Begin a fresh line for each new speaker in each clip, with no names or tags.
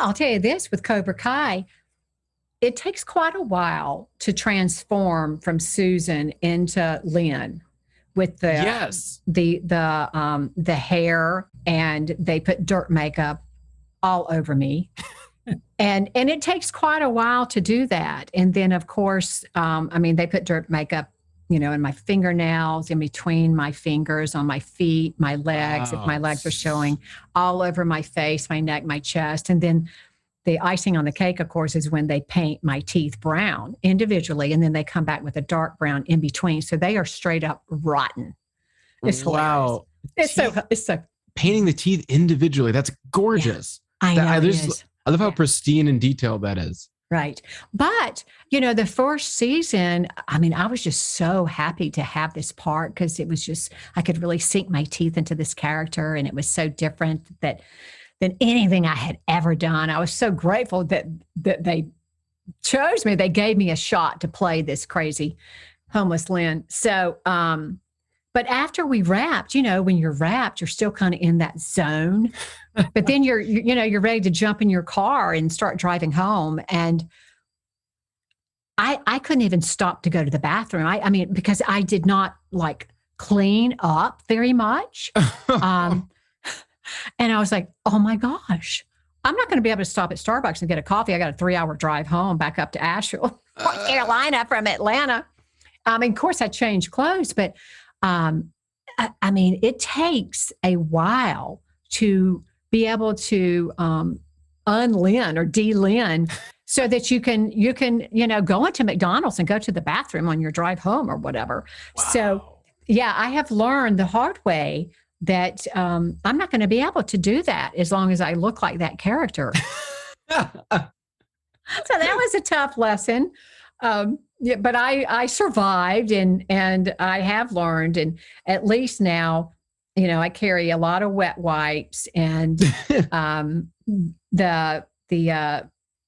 I'll tell you this with Cobra Kai, it takes quite a while to transform from Susan into Lynn with
Yes.
the hair, and they put dirt makeup all over me. And it takes quite a while to do that. And then of course, they put dirt makeup, in my fingernails, in between my fingers, on my feet, my legs, if my legs are showing, all over my face, my neck, my chest. And then the icing on the cake, of course, is when they paint my teeth brown individually, and then they come back with a dark brown in between. So they are straight up rotten. It's hilarious. It's so
painting the teeth individually. That's gorgeous.
Yeah, I know.
I love how pristine and detailed that is.
Right. But, the first season, I was just so happy to have this part because it was just, I could really sink my teeth into this character, and it was so different than anything I had ever done. I was so grateful that they chose me. They gave me a shot to play this crazy homeless Lynn. So, but after we wrapped, when you're wrapped, you're still kind of in that zone. But then you're ready to jump in your car and start driving home. And I couldn't even stop to go to the bathroom. Because I did not clean up very much. And I was like, oh my gosh, I'm not going to be able to stop at Starbucks and get a coffee. I got a 3-hour drive home back up to Asheville, North Carolina from Atlanta. Of course I changed clothes, but it takes a while to be able to unlin or de-lin so that you can go into McDonald's and go to the bathroom on your drive home or whatever.
Wow.
So yeah, I have learned the hard way that I'm not going to be able to do that as long as I look like that character. So that was a tough lesson. But I survived and I have learned, and at least now, I carry a lot of wet wipes, and the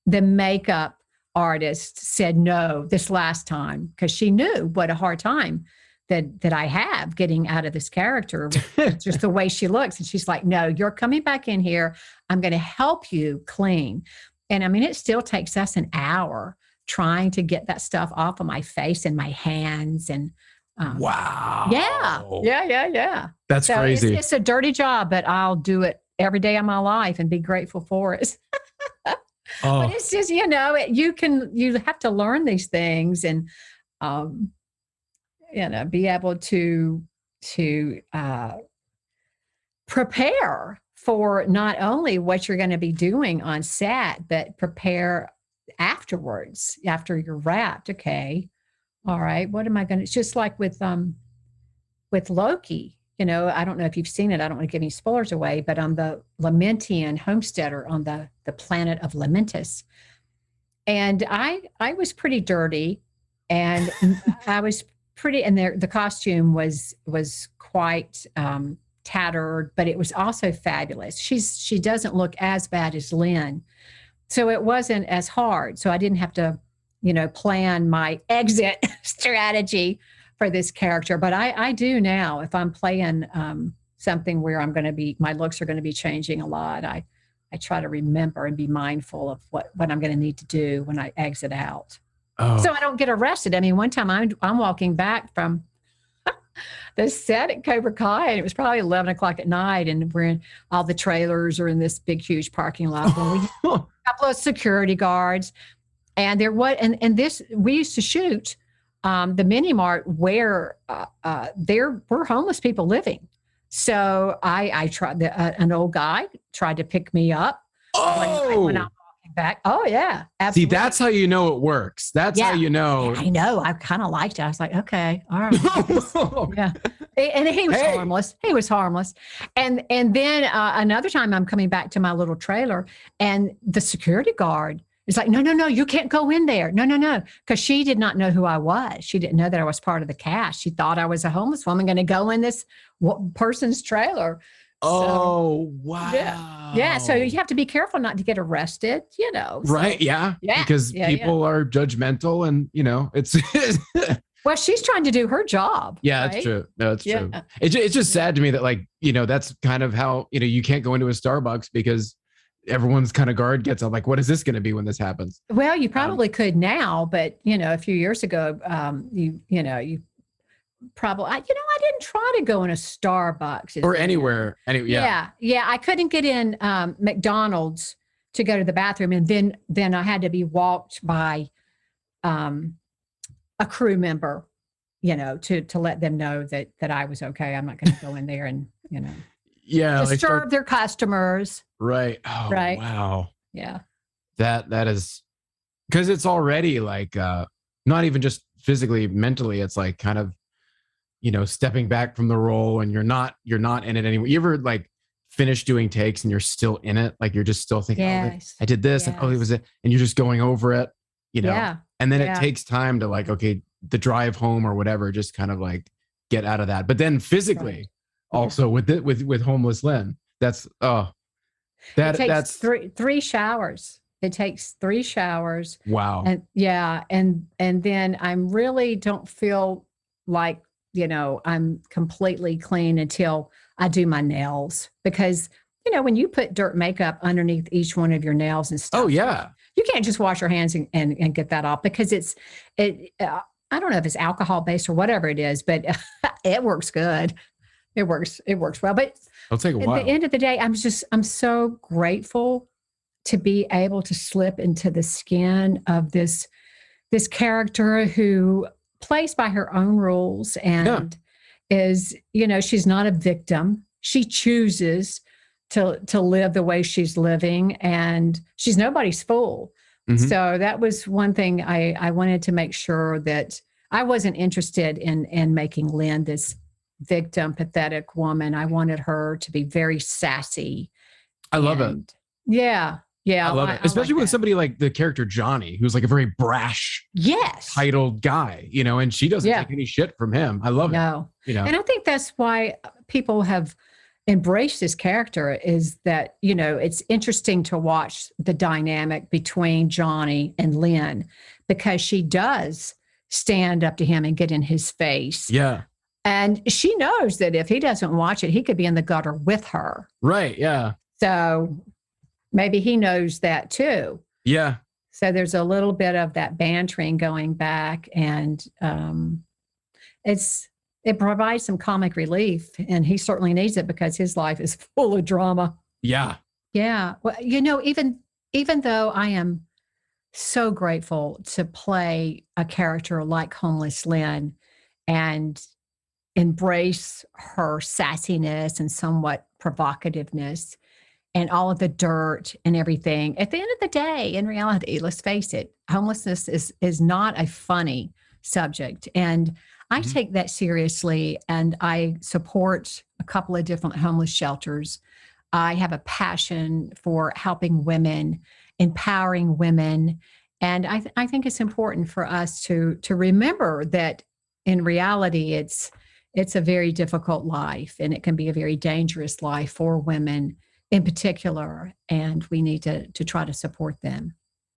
makeup artist said no this last time because she knew what a hard time that I have getting out of this character, just the way she looks. And she's like, no, you're coming back in here. I'm going to help you clean. And it still takes us an hour trying to get that stuff off of my face and my hands. And
wow.
Yeah.
That's
so
crazy.
It's a dirty job, but I'll do it every day of my life and be grateful for it. But it's just, you have to learn these things and, be able to prepare for not only what you're going to be doing on set, but prepare afterwards, after you're wrapped. Okay. All right. What am I going to, it's just like with Loki, I don't know if you've seen it. I don't want to give any spoilers away, but on the Lamentian homesteader on the planet of Lamentus. And I was pretty dirty, and I was pretty, and the costume was quite tattered, but it was also fabulous. She doesn't look as bad as Lynn. So it wasn't as hard. So I didn't have to, plan my exit strategy for this character. But I do now, if I'm playing something where my looks are going to be changing a lot, I try to remember and be mindful of what I'm going to need to do when I exit out.
Oh.
So I don't get arrested. One time I'm walking back from the set at Cobra Kai, and it was probably 11 o'clock at night, and all the trailers are in this big, huge parking lot. And we had a couple of security guards, and we used to shoot the mini mart where there were homeless people living. So I tried, an old guy tried to pick me up when I'm walking back. Oh yeah, absolutely.
See, that's how you know it works. That's how you know.
Yeah, I know. I kind of liked it. I was like, okay, all right. Yeah. And he was harmless. He was harmless. And then another time I'm coming back to my little trailer, and the security guard is like, no, you can't go in there. No. Because she did not know who I was. She didn't know that I was part of the cast. She thought I was a homeless woman going to go in this person's trailer.
Wow.
Yeah. So you have to be careful not to get arrested,
Right. Yeah. Because people are judgmental, and, it's.
Well, she's trying to do her job.
Yeah, right? That's true. No, that's true. It's just sad to me that, that's kind of how, you can't go into a Starbucks because everyone's kind of guard gets up. Like, what is this going to be when this happens?
Well, you probably could now, but a few years ago, you probably, I didn't try to go in a Starbucks
or anywhere.
Yeah. I couldn't get in McDonald's to go to the bathroom, and then I had to be walked by a crew member, to let them know that I was okay. I'm not going to go in there and disturb their customers.
Right. Oh, right. Wow.
Yeah.
That is, because it's already like not even just physically, mentally, it's like kind of, stepping back from the role, and you're not in it anymore. You ever like finish doing takes and you're still in it? Like you're just still thinking,
yes.
I did this, and it was it, and you're just going over it,
Yeah.
And then it takes time to like, okay, the drive home or whatever, just kind of like get out of that. But then physically, also with Homeless Lynn, that's that's
three showers. It takes 3 showers.
Wow.
And then I really don't feel like, I'm completely clean until I do my nails, because, when you put dirt makeup underneath each one of your nails and stuff.
Oh yeah.
You can't just wash your hands and get that off, because I don't know if it's alcohol based or whatever it is, but it works good. It works well. But
it'll take a while.
At the end of the day, I'm so grateful to be able to slip into the skin of this character who plays by her own rules and is, she's not a victim. She chooses to live the way she's living, and she's nobody's fool. Mm-hmm. So that was one thing I wanted to make sure that I wasn't interested in making Lynn this victim, pathetic woman. I wanted her to be very sassy.
I love it.
Yeah.
I love it. Especially with somebody like the character Johnny, who's like a very brash, titled guy, and she doesn't take any shit from him. I love it.
And I think that's why people have embraced this character, is that, it's interesting to watch the dynamic between Johnny and Lynn, because she does stand up to him and get in his face.
Yeah.
And she knows that if he doesn't watch it, he could be in the gutter with her.
Right. Yeah.
So maybe he knows that too.
Yeah.
So there's a little bit of that bantering going back, and it provides some comic relief, and he certainly needs it because his life is full of drama.
Yeah.
Yeah. Well, even though I am so grateful to play a character like Homeless Lynn and embrace her sassiness and somewhat provocativeness and all of the dirt and everything, at the end of the day, in reality, let's face it, homelessness is not a funny subject. And I take that seriously, and I support a couple of different homeless shelters. I have a passion for helping women, empowering women. And I think it's important for us to remember that in reality, it's a very difficult life, and it can be a very dangerous life for women in particular. And we need to try to support them.